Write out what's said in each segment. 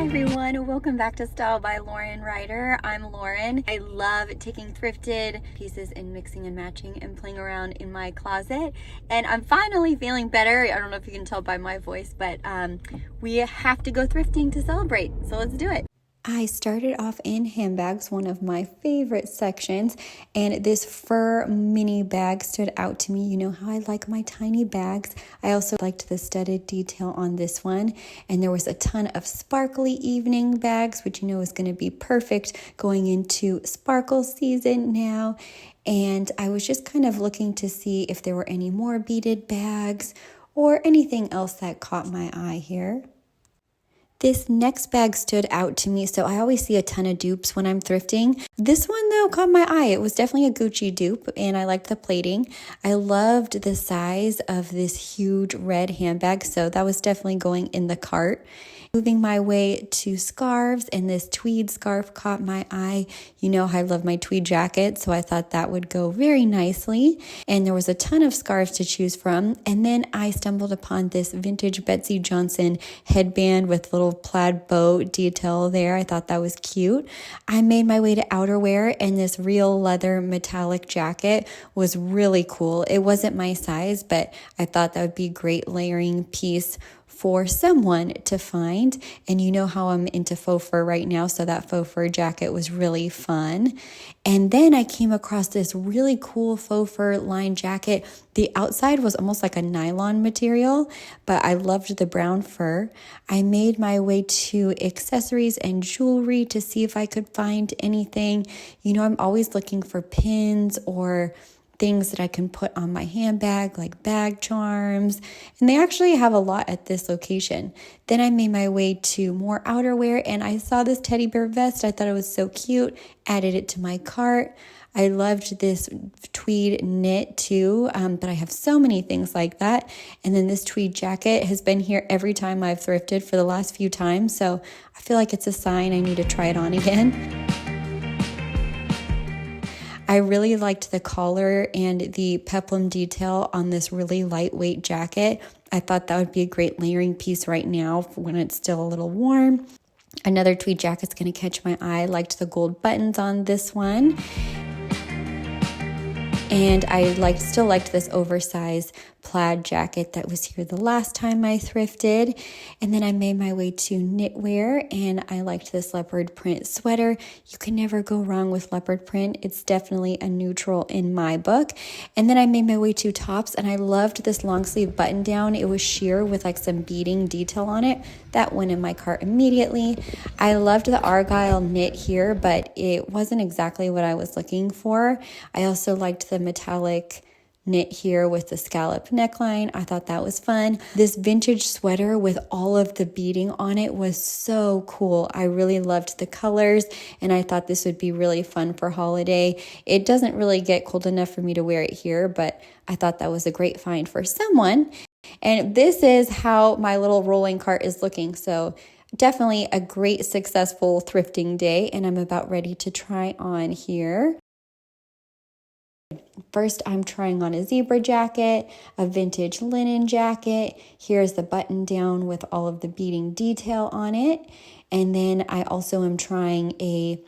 Everyone, welcome back to Style by Lauren Ryder. I'm Lauren. I love taking thrifted pieces and mixing and matching and playing around in my closet, and I'm finally feeling better. I don't know if you can tell by my voice, but we have to go thrifting to celebrate, so let's do it. I started off in handbags, one of my favorite sections, and this fur mini bag stood out to me. You know how I like my tiny bags. I also liked the studded detail on this one, and there was a ton of sparkly evening bags, which you know is going to be perfect going into sparkle season now. And I was just kind of looking to see if there were any more beaded bags or anything else that caught my eye here. This next bag stood out to me, so I always see a ton of dupes when I'm thrifting. This one, though, caught my eye. It was definitely a Gucci dupe, and I liked the plating. I loved the size of this huge red handbag, so that was definitely going in the cart. Moving my way to scarves, and this tweed scarf caught my eye. You know how I love my tweed jacket, so I thought that would go very nicely. And there was a ton of scarves to choose from. And then I stumbled upon this vintage Betsy Johnson headband with little plaid bow detail there. I thought that was cute. I made my way to outerwear, and this real leather metallic jacket was really cool. It wasn't my size, but I thought that would be a great layering piece for someone to find. And you know how I'm into faux fur right now, so that faux fur jacket was really fun. And then I came across this really cool faux fur lined jacket. The outside was almost like a nylon material, but I loved the brown fur. I made my way to accessories and jewelry to see if I could find anything. You know, I'm always looking for pins or things that I can put on my handbag, like bag charms, and they actually have a lot at this location. Then I made my way to more outerwear, and I saw this teddy bear vest. I thought it was so cute, added it to my cart. I loved this tweed knit too, but I have so many things like that. And then this tweed jacket has been here every time I've thrifted for the last few times, so I feel like it's a sign I need to try it on again. I really liked the collar and the peplum detail on this really lightweight jacket. I thought that would be a great layering piece right now when it's still a little warm. Another tweed jacket's going to catch my eye. I liked the gold buttons on this one. And I still liked this oversized plaid jacket that was here the last time I thrifted. And then I made my way to knitwear, and I liked this leopard print sweater. You can never go wrong with leopard print. It's definitely a neutral in my book. And then I made my way to tops, and I loved this long sleeve button down. It was sheer with like some beading detail on it. That went in my cart immediately. I loved the argyle knit here, but it wasn't exactly what I was looking for. I also liked the metallic knit here with the scallop neckline. I thought that was fun. This vintage sweater with all of the beading on it was so cool. I really loved the colors, and I thought this would be really fun for holiday. It doesn't really get cold enough for me to wear it here, but I thought that was a great find for someone. And this is how my little rolling cart is looking. So definitely a great successful thrifting day, and I'm about ready to try on here. First, I'm trying on a zebra jacket, a vintage linen jacket. Here's the button down with all of the beading detail on it. And then I also am trying a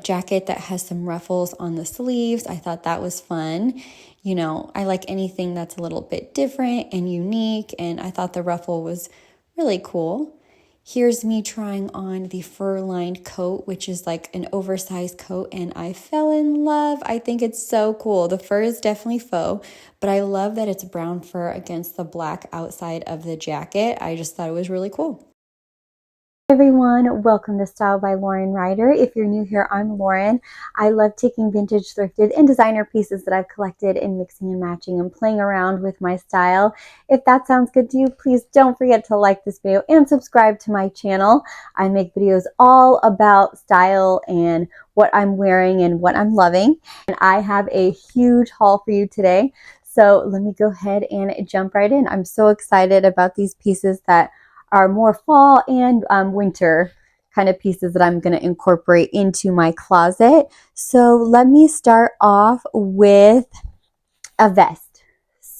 jacket that has some ruffles on the sleeves. I thought that was fun. You know, I like anything that's a little bit different and unique, and I thought the ruffle was really cool. Here's me trying on the fur-lined coat, which is like an oversized coat, and I fell in love. I think it's so cool. The fur is definitely faux, but I love that it's brown fur against the black outside of the jacket. I just thought it was really cool. Everyone, welcome to Style by Lauren Ryder. If you're new here, I'm Lauren. I love taking vintage, thrifted, and designer pieces that I've collected and mixing and matching and playing around with my style. If that sounds good to you, please don't forget to like this video and subscribe to my channel. I make videos all about style and what I'm wearing and what I'm loving. And I have a huge haul for you today. So let me go ahead and jump right in. I'm so excited about these pieces that are more fall and winter kind of pieces that I'm going to incorporate into my closet. So let me start off with a vest.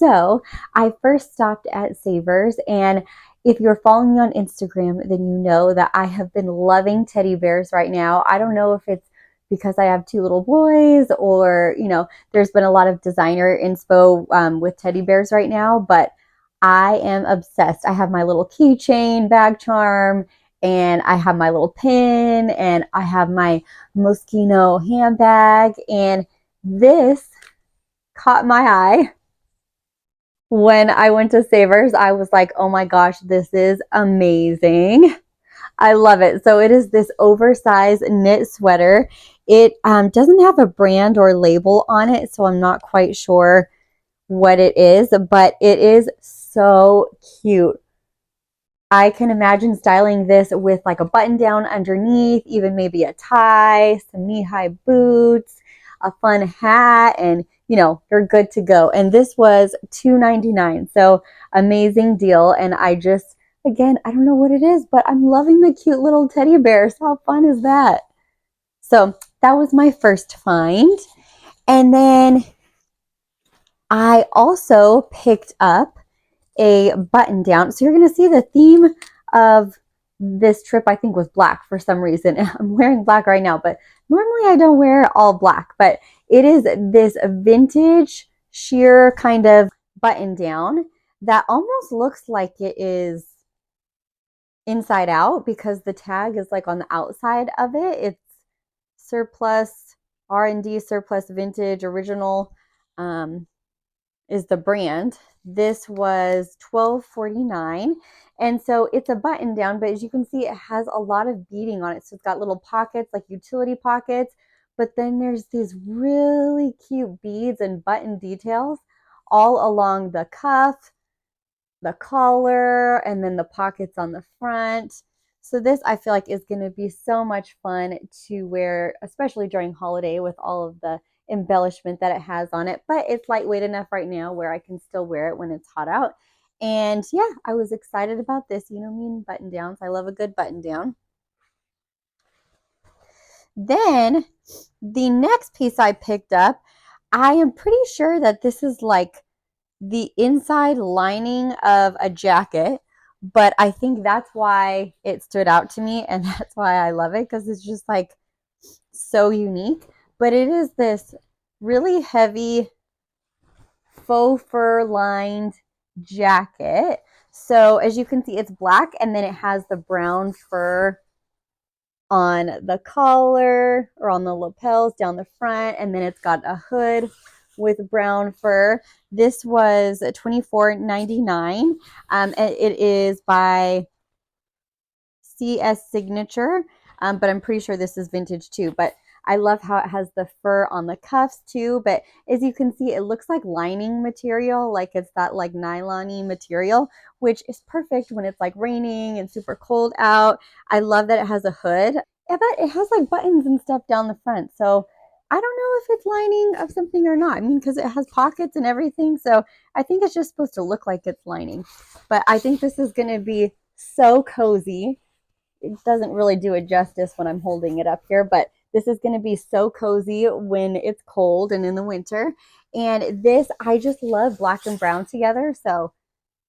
So I first stopped at Savers, and if you're following me on Instagram, then you know that I have been loving teddy bears right now. I don't know if it's because I have two little boys or, there's been a lot of designer inspo with teddy bears right now, but I am obsessed. I have my little keychain, bag charm, and I have my little pin, and I have my Moschino handbag, and this caught my eye when I went to Savers. I was like, oh my gosh, this is amazing. I love it. So it is this oversized knit sweater. It doesn't have a brand or label on it, so I'm not quite sure what it is, but it is so cute. I can imagine styling this with like a button down underneath, even maybe a tie, some knee-high boots, a fun hat, and you're good to go. And this was $2.99. So amazing deal. And again, I don't know what it is, but I'm loving the cute little teddy bears. How fun is that? So that was my first find. And then I also picked up a button down. So you're going to see the theme of this trip, I think, was black for some reason. I'm wearing black right now, but normally I don't wear all black, but it is this vintage sheer kind of button down that almost looks like it is inside out because the tag is like on the outside of it. It's surplus R&D, surplus vintage original. Is the brand. This was $12.49. And so it's a button down, but as you can see, it has a lot of beading on it. So it's got little pockets, like utility pockets, but then there's these really cute beads and button details all along the cuff, the collar, and then the pockets on the front. So this, I feel like, is going to be so much fun to wear, especially during holiday with all of the embellishment that it has on it. But it's lightweight enough right now where I can still wear it when it's hot out. And yeah, I was excited about this. You know me and button downs. I love a good button down. Then the next piece I picked up, I am pretty sure that this is like the inside lining of a jacket, but I think that's why it stood out to me and that's why I love it, because it's just like so unique. But it is this really heavy faux fur lined jacket. So as you can see, it's black and then it has the brown fur on the collar or on the lapels down the front, and then it's got a hood with brown fur. This was $24.99. It is by CS Signature, but I'm pretty sure this is vintage too. But I love how it has the fur on the cuffs too. But as you can see, it looks like lining material, like it's that like nylon-y material, which is perfect when it's like raining and super cold out. I love that it has a hood. Yeah, but it has like buttons and stuff down the front. So I don't know if it's lining of something or not. I mean, because it has pockets and everything. So I think it's just supposed to look like it's lining. But I think this is going to be so cozy. It doesn't really do it justice when I'm holding it up here, but this is going to be so cozy when it's cold and in the winter. And this, I just love black and brown together. So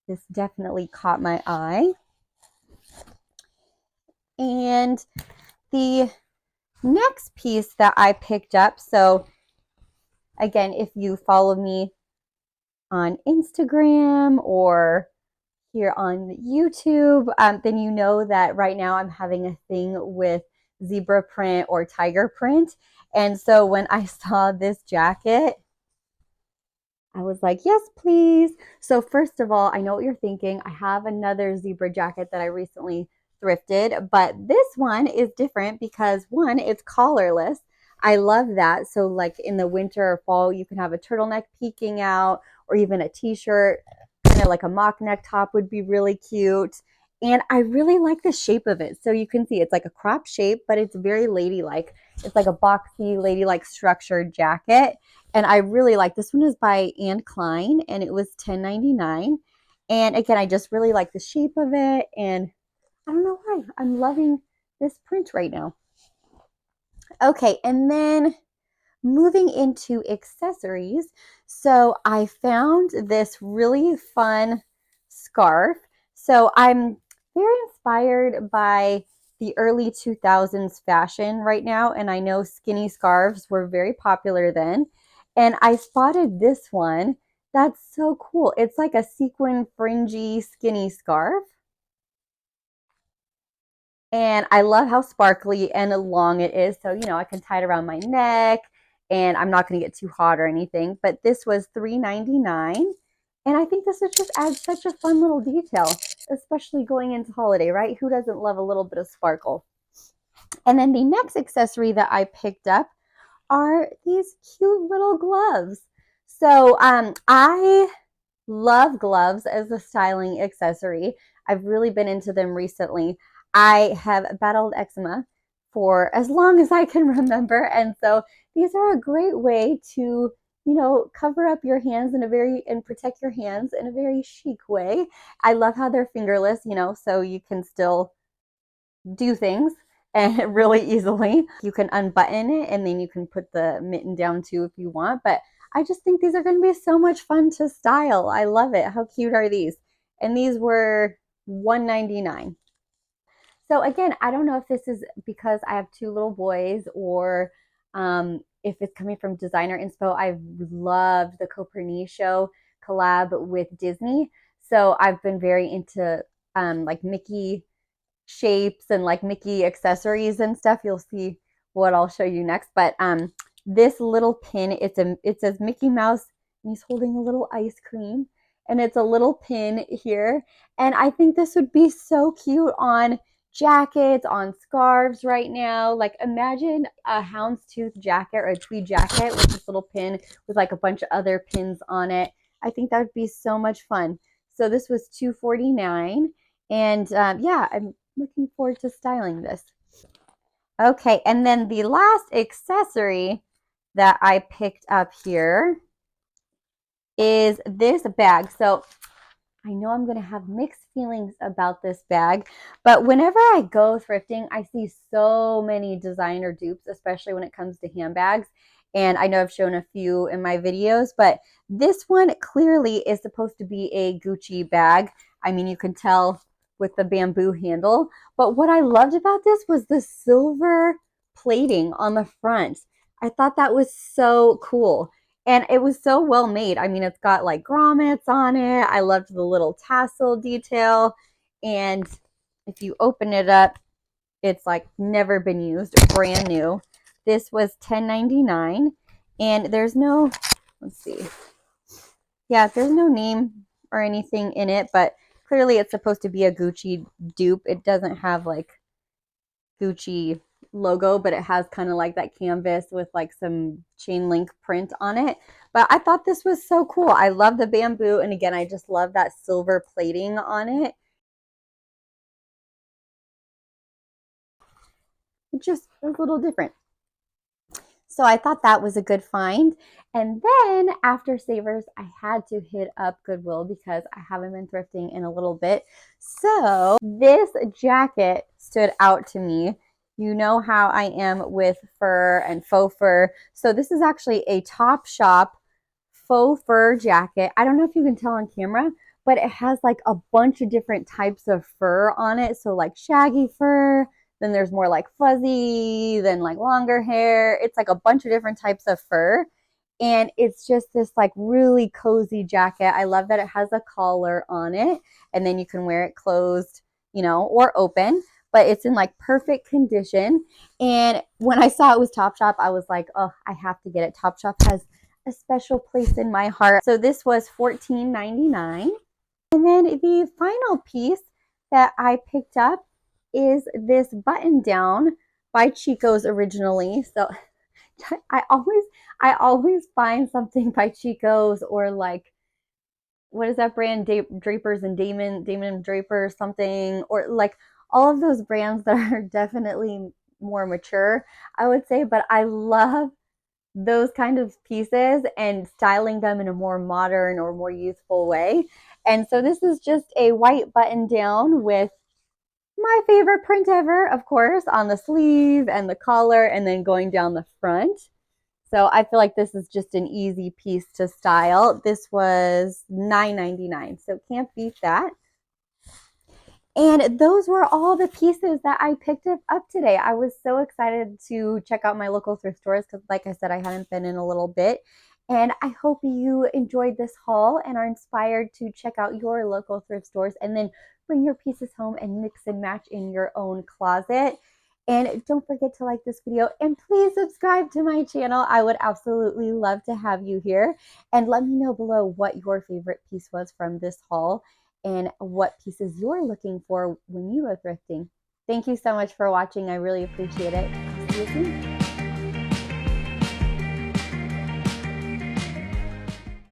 this definitely caught my eye. And the next piece that I picked up, so again, if you follow me on Instagram or here on YouTube, then you know that right now I'm having a thing with zebra print or tiger print. And so when I saw this jacket, I was like, yes, please. So first of all, I know what you're thinking. I have another zebra jacket that I recently thrifted, but this one is different because one, it's collarless. I love that. So like in the winter or fall, you can have a turtleneck peeking out or even a t-shirt, kind of like a mock neck top would be really cute. And I really like the shape of it. So you can see it's like a crop shape, but it's very ladylike. It's like a boxy, ladylike structured jacket. And I really like this one. Is by Anne Klein and it was $10.99. And again, I just really like the shape of it. And I don't know why. I'm loving this print right now. Okay, and then moving into accessories. So I found this really fun scarf. So I'm very inspired by the early 2000s fashion right now, and I know skinny scarves were very popular then. And I spotted this one that's so cool. It's like a sequin fringy skinny scarf. And I love how sparkly and long it is. So, I can tie it around my neck and I'm not going to get too hot or anything. But this was $3.99. And I think this would just add such a fun little detail, especially going into holiday, right? Who doesn't love a little bit of sparkle? And then the next accessory that I picked up are these cute little gloves. So I love gloves as a styling accessory. I've really been into them recently. I have battled eczema for as long as I can remember. And so these are a great way to, cover up your hands and protect your hands in a very chic way. I love how they're fingerless, so you can still do things and really easily. You can unbutton it and then you can put the mitten down too if you want. But I just think these are going to be so much fun to style. I love it. How cute are these? And these were $1.99. So again, I don't know if this is because I have two little boys or if it's coming from designer inspo. I've loved the Copernicus show collab with Disney. So I've been very into like Mickey shapes and like Mickey accessories and stuff. You'll see what I'll show you next. But this little pin, it says Mickey Mouse and he's holding a little ice cream and it's a little pin here. And I think this would be so cute on jackets, on scarves right now. Like imagine a houndstooth jacket or a tweed jacket with this little pin with like a bunch of other pins on it. I think that would be so much fun. So this was $2.49. And yeah, I'm looking forward to styling this. Okay, and then the last accessory that I picked up here is this bag. So I know I'm going to have mixed feelings about this bag, but whenever I go thrifting, I see so many designer dupes, especially when it comes to handbags. And I know I've shown a few in my videos, but this one clearly is supposed to be a Gucci bag. I mean, you can tell with the bamboo handle. But what I loved about this was the silver plating on the front. I thought that was so cool. And it was so well made. I mean, it's got like grommets on it. I loved the little tassel detail. And if you open it up, it's like never been used, brand new. This was $10.99. And there's no, let's see. Yeah, there's no name or anything in it, but clearly it's supposed to be a Gucci dupe. It doesn't have like Gucci logo, but it has kind of like that canvas with like some chain link print on it. But I thought this was so cool. I love the bamboo. And again, I just love that silver plating on it. It just is a little different. So I thought that was a good find. And then after Savers, I had to hit up Goodwill because I haven't been thrifting in a little bit. So this jacket stood out to me. You know how I am with fur and faux fur. So this is actually a Topshop faux fur jacket. I don't know if you can tell on camera, but it has like a bunch of different types of fur on it. So like shaggy fur, then there's more like fuzzy, then like longer hair. It's like a bunch of different types of fur. And it's just this like really cozy jacket. I love that it has a collar on it and then you can wear it closed, or open, but it's in like perfect condition. And when I saw it was Topshop, I was like, oh, I have to get it. Topshop has a special place in my heart. So this was $14.99. And then the final piece that I picked up is this button down by Chico's originally. So I always find something by Chico's or like, what is that brand? Drapers and Damon Draper or something, or like all of those brands that are definitely more mature, I would say. But I love those kind of pieces and styling them in a more modern or more youthful way. And so this is just a white button down with my favorite print ever, of course, on the sleeve and the collar and then going down the front. So I feel like this is just an easy piece to style. This was $9.99, so can't beat that. And those were all the pieces that I picked up today. I was so excited to check out my local thrift stores because, like I said, I hadn't been in a little bit. And I hope you enjoyed this haul and are inspired to check out your local thrift stores and then bring your pieces home and mix and match in your own closet. And don't forget to like this video and please subscribe to my channel. I would absolutely love to have you here. And let me know below what your favorite piece was from this haul and what pieces you're looking for when you go thrifting. Thank you so much for watching. I really appreciate it. See you soon.